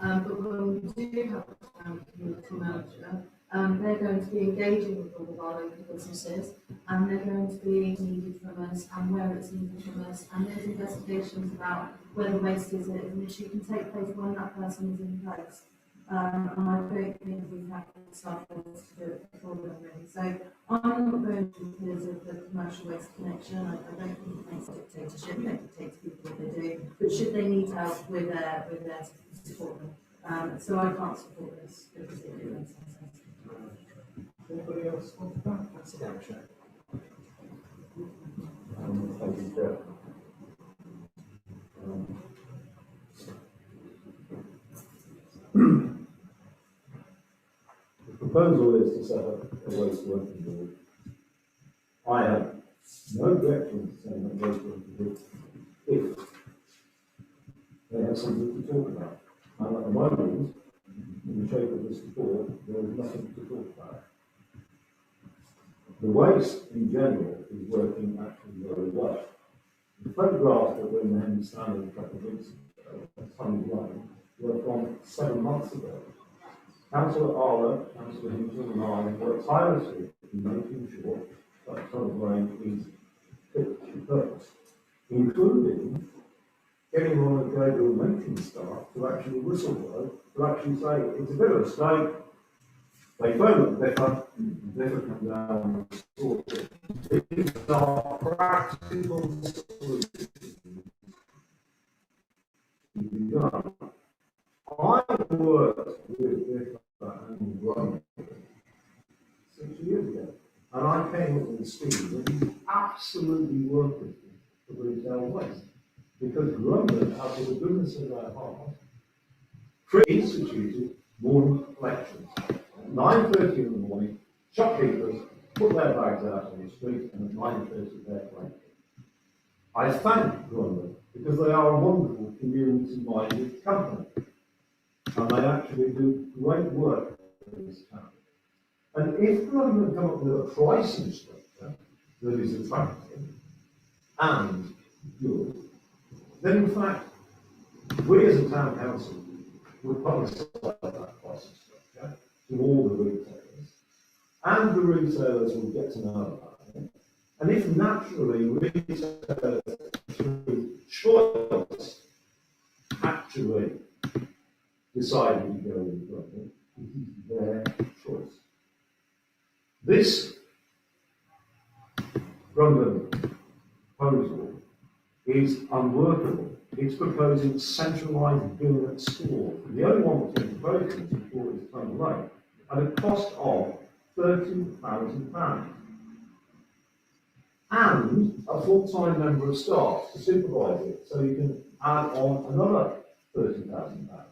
G: but when we do have a town community manager, they're going to be engaging with all of our local businesses, and they're going to be needed from us and where it's needed from us, and there's investigations about whether waste is an issue can take place when that person is in place. And I don't think we have the staff to do it before them really. So I'm not going to because of the commercial waste connection. I don't think it makes a dictatorship. You don't dictate to people what they do, but should they need help with their support them. So I can't support this because it really makes sense.
J: Anybody else want to come? That's a damn shame.
K: Thank you, Chair. The proposal is to set up a waste working group. I have no objection to setting up a waste working group if they have something to talk about. And at the moment, in the shape of this report, there is nothing to talk about. The waste in general is working actually very well. The photographs that were in Henley Standard a couple of weeks ago, Sunday morning, were from 7 months ago. Councillor Arler, Councillor Hinton and I work tirelessly in making sure that Tunnel Lane is fit for purpose, including getting one of the Gabriel Mention staff to actually whistleblow, to actually say, it's a bit of a mistake. They phone the Biffa come down and sort it. These are practical solutions to be done. I worked with Biffa and Rome 6 years ago, and I came up with a scheme that is absolutely working for retail waste. Because London, out of the goodness of their heart, pre-instituted morning collections. At 9:30 in the morning, shopkeepers put their bags out on the street, and at 9:30 they're collected. I thank London because they are a wonderful community-minded company, and they actually do great work in this town. And if London come up with a pricing structure that is attractive and good, then in fact, we as a town council would publicise that pricing structure to all the retailers, and the retailers will get to know about it. And if naturally retailers through choice actually decide to go with London, it is their choice. This London proposal is unworkable. It's proposing centralised bin at store. The only one that's been proposing is before it's Tunnel Lane, at a cost of £30,000. And a full-time member of staff to supervise it, so you can add on another £30,000.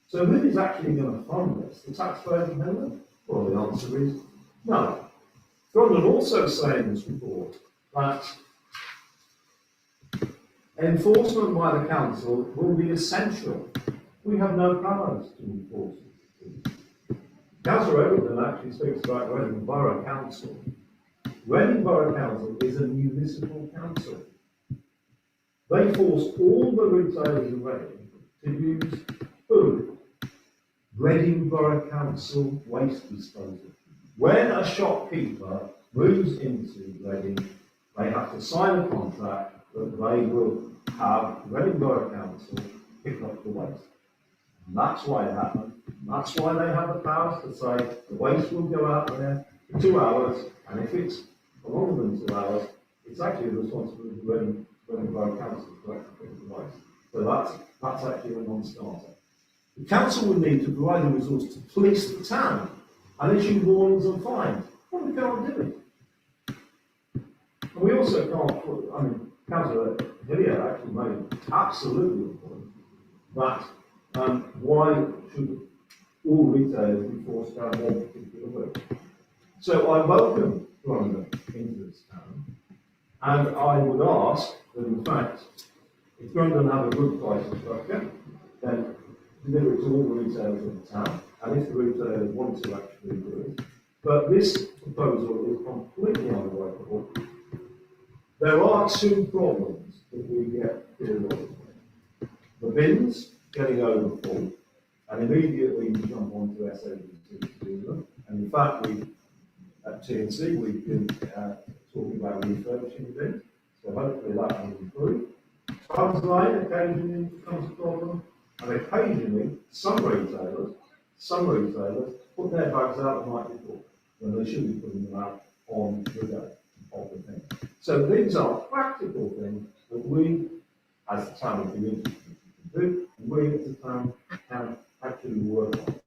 K: So who is actually going to fund this? The taxpayers of Henley? Well, the answer is no. London also say in this report that enforcement by the council will be essential. We have no powers to enforce it. Councillor Everton actually speaks about Reading Borough Council. Reading Borough Council is a municipal council. They force all the retailers in Reading to use who? Reading Borough Council waste disposal. When a shopkeeper moves into Reading, they have to sign a contract that they will have Reading Borough Council pick up the waste. And that's why it happened. And that's why they have the powers to say the waste will go out there for 2 hours, and if it's longer than 2 hours, it's actually the responsibility of Reading Borough Council to actually pick up the waste. So that's actually a non-starter. The council would need to provide the resource to police the town and issue warnings and fines. Well, we can't do it. And we also can't put, Councillor Hilliard actually made absolutely the point that why should all retailers be forced down one particular route? So I welcome London into this town, and I would ask that in fact, if London have a good pricing structure, then deliver it to all the retailers in the town, and if the retailers want to actually do it. But this proposal is completely unworkable. There are two problems that we get periodically. The bins getting overfull, and immediately we jump onto SABC to do them. And in fact, we at TNC we've been talking about refurbishing the bins, so hopefully that will improve. Tunnel Lane occasionally becomes a problem, and occasionally some retailers put their bags out the night before when they should be putting them out on the day of the thing. So these are practical things that we, as the town community, can do, and we as a town can actually work on.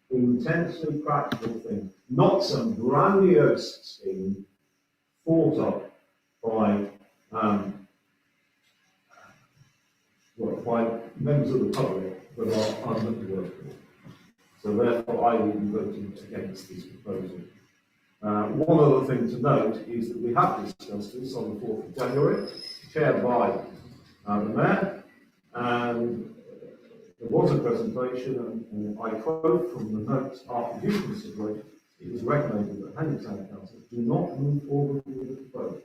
K: Intensely practical things, not some grandiose scheme thought up by by members of the public that are unworkable. So therefore, I will be voting against this proposal. One other thing to note is that we have discussed this on the 4th of January, chaired by the Mayor, and there was a presentation, and I quote from the notes after due consideration, it was recommended that Henley Town Council do not move forward with the proposal.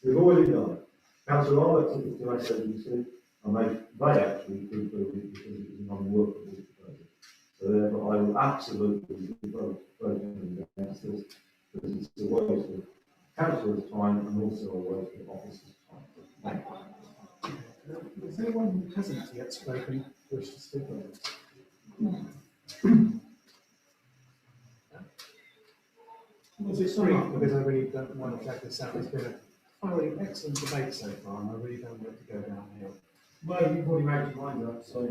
K: We've already done it. Councillor Arlett took it to SABC, and they actually concluded because it was an unworkable proposal. So therefore, I will absolutely be voting against this, because it's a waste of councillors' time and also a waste of officers' time. Thank you.
A: Is anyone who hasn't yet spoken wish to speak on this? Was it brief? Because I really don't want to drag this out. It's been a thoroughly excellent debate so far, and I really don't want it to go downhill.
I: Well, you've already made your mind up, so.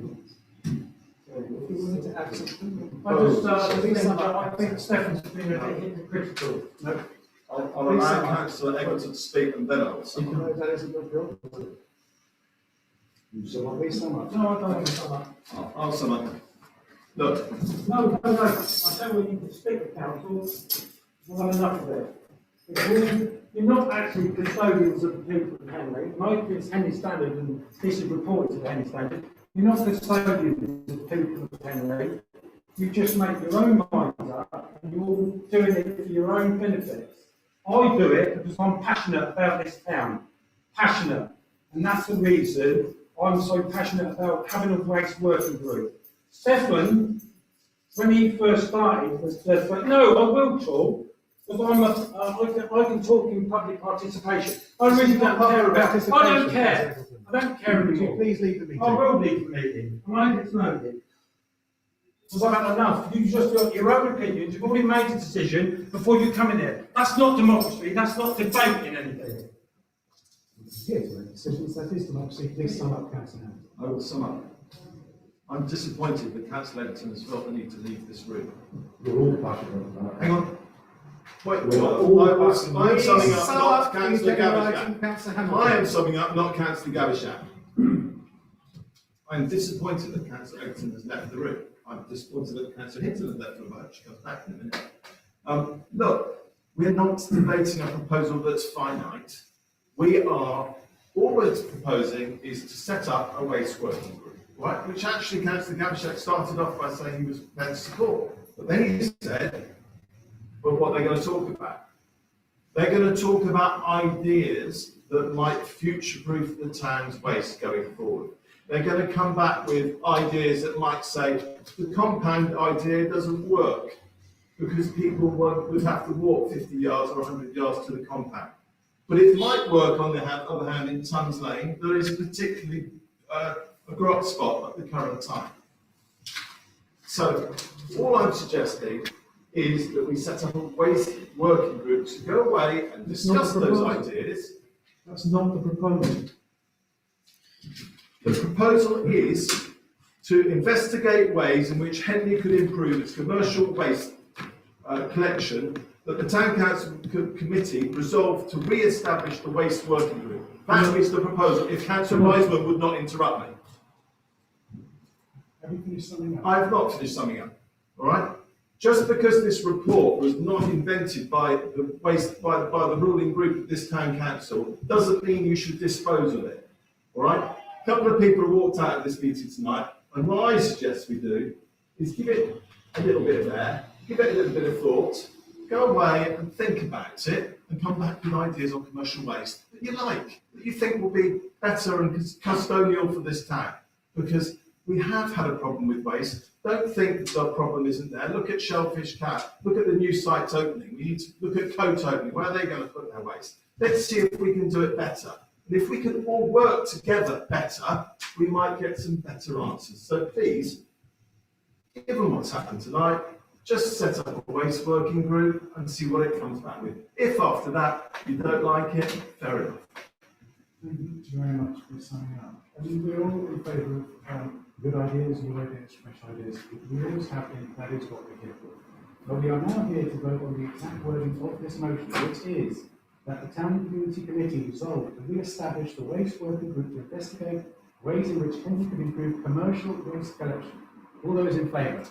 A: If you wanted to add something,
I: I think Stefan's been a bit hypocritical.
A: no,
D: I'll allow Councillor Egerton to speak and then I'll sum
A: you
D: up.
A: know that isn't your job.
K: You sum up.
A: Please sum up.
I: No, I don't want to sum up.
D: I'll sum up. Look,
I: No, I don't want you to speak to council. We've had enough of it. You're not actually custodians of the people of Henley. Like it's Henley Standard, and this is reported to Henley Standard. You're not custodians of the people of Henley. You just make your own minds up, and you're doing it for your own benefits. I do it because I'm passionate about this town. Passionate. And that's the reason I'm so passionate about having a waste working group. Stefan, when he first started, was just like, no, I will talk. Because I can talk in public participation. I really don't care about this. I don't care. I don't care
A: Would you
I: anymore.
A: please leave the meeting?
I: I will leave the meeting. And I get to know you. Because I've had enough. You just got your own opinions. You've already made a decision before you come in here. That's not democracy. That's not debating anything.
A: Here to make decisions, that is democracy. Please sum up, Councillor Hammond.
D: I will sum up. I'm disappointed that Councillor Egerton has felt the need to leave this room.
K: We're all passionate about that.
D: Hang on. Wait,
K: We're all
D: I'm
K: passionate.
D: summing up, not Councillor Gavisham.
A: Councillor Hammond.
D: I am summing up, not Councillor Gavisham. I am disappointed that Councillor Egerton has left the room. I'm disappointed that Councillor Hinton has left the room. She comes back in a minute. Look, we're not debating a proposal that's finite. We are, all we're proposing is to set up a waste working group, right? Which actually Councillor Gavisham started off by saying he was prepared to support. But then he said, well, what they're going to talk about. They're going to talk about ideas that might future-proof the town's waste going forward. They're going to come back with ideas that might say the compound idea doesn't work because people would have to walk 50 yards or 100 yards to the compound. But it might work, on the other hand, in Tons Lane. There is particularly a grot spot at the current time. So all I'm suggesting is that we set up a waste working group to go away and discuss those ideas.
A: That's not the proposal.
D: The proposal is to investigate ways in which Henley could improve its commercial waste collection, that the Town Council Committee resolved to re-establish the waste working group. That is the proposal, if Councillor Wiseman would not interrupt me.
A: Have you finished summing up?
D: I have not finished summing up, all right? Just because this report was not invented by the the ruling group of this town council doesn't mean you should dispose of it, all right? A couple of people have walked out of this meeting tonight, and what I suggest we do is give it a little bit of air, give it a little bit of thought, go away and think about it, and come back with ideas on commercial waste that you like, that you think will be better and custodial for this town, because we have had a problem with waste. Don't think that the problem isn't there. Look at Shellfish Cat. Look at the new site opening. We need to look at Coat opening. Where are they going to put their waste? Let's see if we can do it better. And if we can all work together better, we might get some better answers. So please, given what's happened tonight, just set up a waste working group and see what it comes back with. If after that you don't like it, fair enough.
A: Thank you very much for summing up. I mean, we're all in favour of good ideas, new ideas, fresh ideas. We always have been, that is what we're here for. But we are now here to vote on the exact wording of this motion, which is that the Town Community Committee resolved to re-establish the waste working group to investigate ways in which Henley could improve commercial waste collection. All those in favour?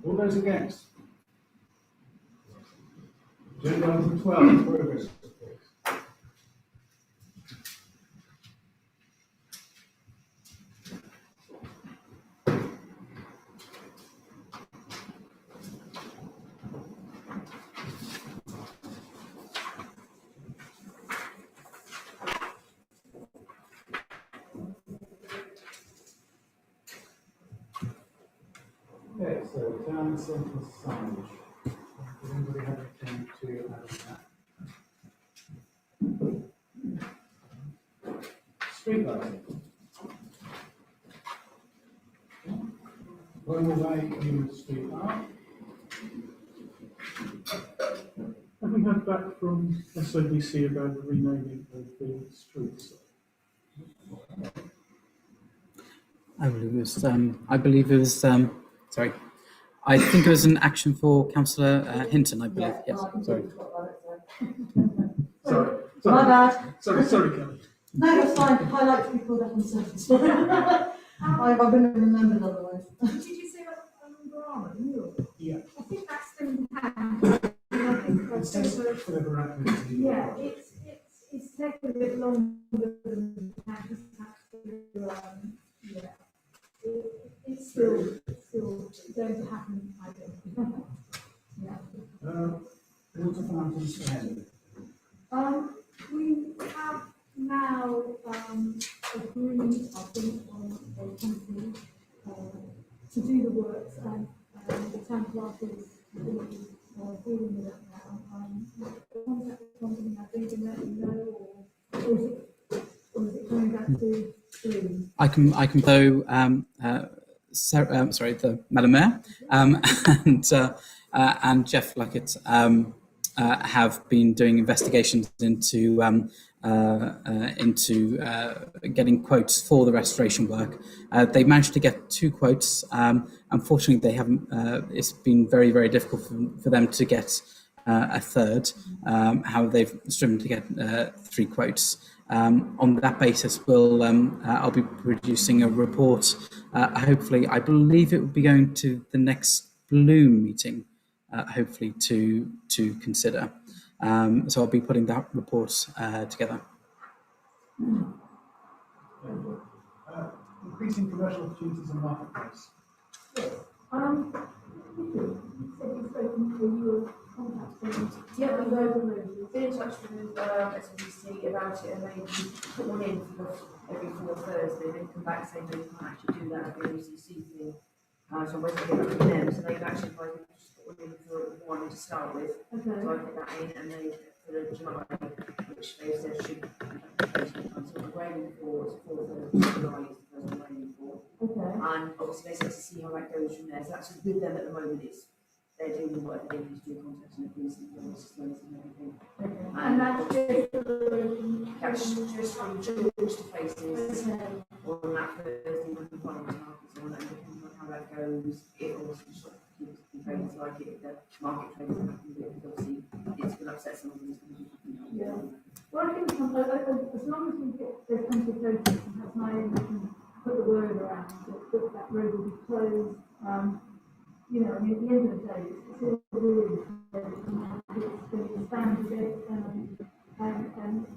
A: All those against? Agenda item 12, progress. So town centre signage. Does anybody have anything to add on that? Street lighting. Going away in street art.
E: Have we heard back from SODC about the renaming of the streets?
F: I believe it was. Sorry. I think it was an action for Councillor Hinton. I believe. Yes. Sorry.
E: Sorry.
G: My bad.
E: Sorry, Kelly.
G: No, that's fine. I like to be called up on surface. I wouldn't have remembered otherwise.
B: Did you say that umbrella?
A: Yeah.
B: I think that's still in hand. I think
A: It's
B: that's
A: just whatever activity.
B: yeah, it's taken a bit longer than that. Yeah. It's still going to happen, I think. Yeah.
A: Water fountains for Henley.
H: We have now, agreed, I think, on a company, to do the works, and, the town clerk is, dealing with that now. Contact the company, I think, and let you know, or is it coming back to Bloom?
F: I can though. Sorry, the Madam Mayor and Jeff Luckett have been doing investigations into getting quotes for the restoration work. They managed to get 2 quotes. Unfortunately, they haven't. It's been very, very difficult for them to get a third. However, they've striven to get 3 quotes. On that basis, I'll be producing a report. Hopefully, I believe it will be going to the next Bloom meeting. Hopefully, to consider. So I'll be putting that report together.
A: Increasing commercial opportunities in the marketplace.
G: Yeah, we've been in touch with SBC about it, and they put one in for every 4th Thursday. They come back saying they can't actually do that at the OCC thing. So I'm waiting to hear back from them. So they've actually invited me to just put one in for one to start with.
H: Okay.
G: So I put that in, and they for the July, which they said should basically come. So we're waiting for 4th Thursday July is the first we're waiting for.
H: Okay.
G: And obviously they said to see how that goes from there. So that's just with them at the moment. They're doing whatever they need to do, contacting the police and the systems and everything.
H: Okay. And that's
G: Just from George to Faces on that Thursday when the final markets on, and depending on how that goes, it also sort of keeps the trades like it, the market trades are happening, because obviously it's going to upset some of these things.
H: yeah. Well, I think as long as we get the consultation, perhaps Naomi can put the word around that road will be closed. You know, I mean, at the end of the day, it's all really, it's been expanded it, and,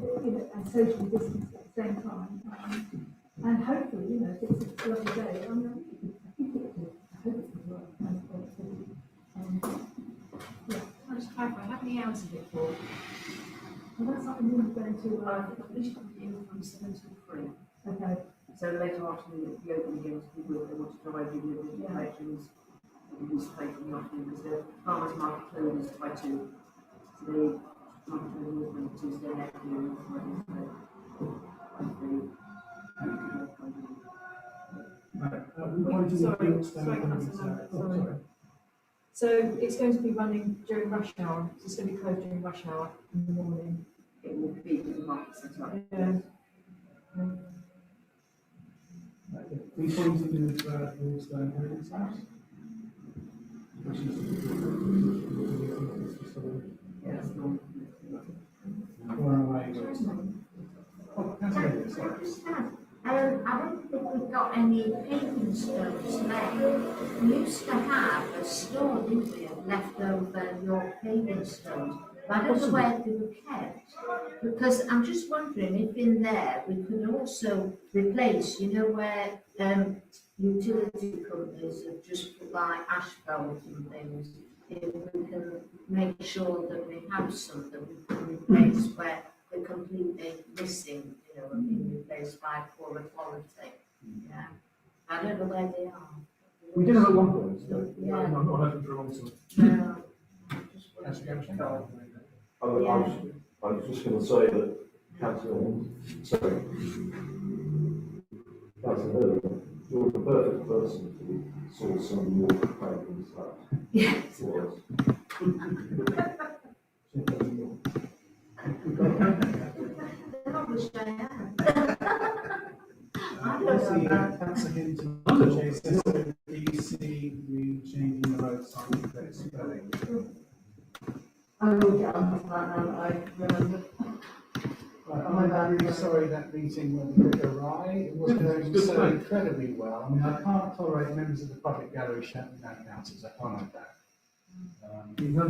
H: you know, and socially distanced at the same time. And hopefully, you know, if it's a lovely day, I mean, I think it could, I hope it could work. Yeah.
G: Can I just clarify, how many hours is it for?
H: And that's something we're going to,
G: I think in from 7 till 3.
H: okay.
G: So later afternoon, it'll be open again to people if they want to drive in with the patrons. Who's paid from the afternoon, because the farmers market closes by 2. So the market closes on Tuesday afternoon, Friday,
H: Sorry. So it's going to be running during rush hour. It's going to be closed during rush hour in the morning.
G: it will be with the market set up.
H: Yeah.
A: We pointed towards Helen's house. Which is
G: Yes, no.
A: far away. Oh, that's
B: Can
A: it,
B: I
A: sorry.
B: just add, I don't think we've got any paving stones left. We used to have a store, didn't we, of leftover your paving stones. But I don't know where they were kept. Because I'm just wondering if in there we could also replace, you know, where utility companies have just put like asphalt and things. If we can make sure that we have some that we can replace where they're completely missing, you know, and being replaced by poorer quality. Yeah. I don't know where they are.
E: We did have at one point, but
G: Yeah.
E: I'm not hoping for a long time.
G: Yeah.
A: Councillor Gavin?
K: I was just going to say that Councillor Hurley, you're the perfect person to sort some of your problems out.
G: Yes.
K: For us.
G: I wish I had. I
A: Councillor
G: don't know.
A: Councillor Hinton, do you see the changing the road sign credit spelling?
G: I will get on to that now that I remember.
A: I'm really sorry that meeting went a bit awry. It was going
E: Good
A: so
E: point.
A: incredibly well. I mean, I can't tolerate members of the public gallery shouting down councillors. I can't have that.
E: You've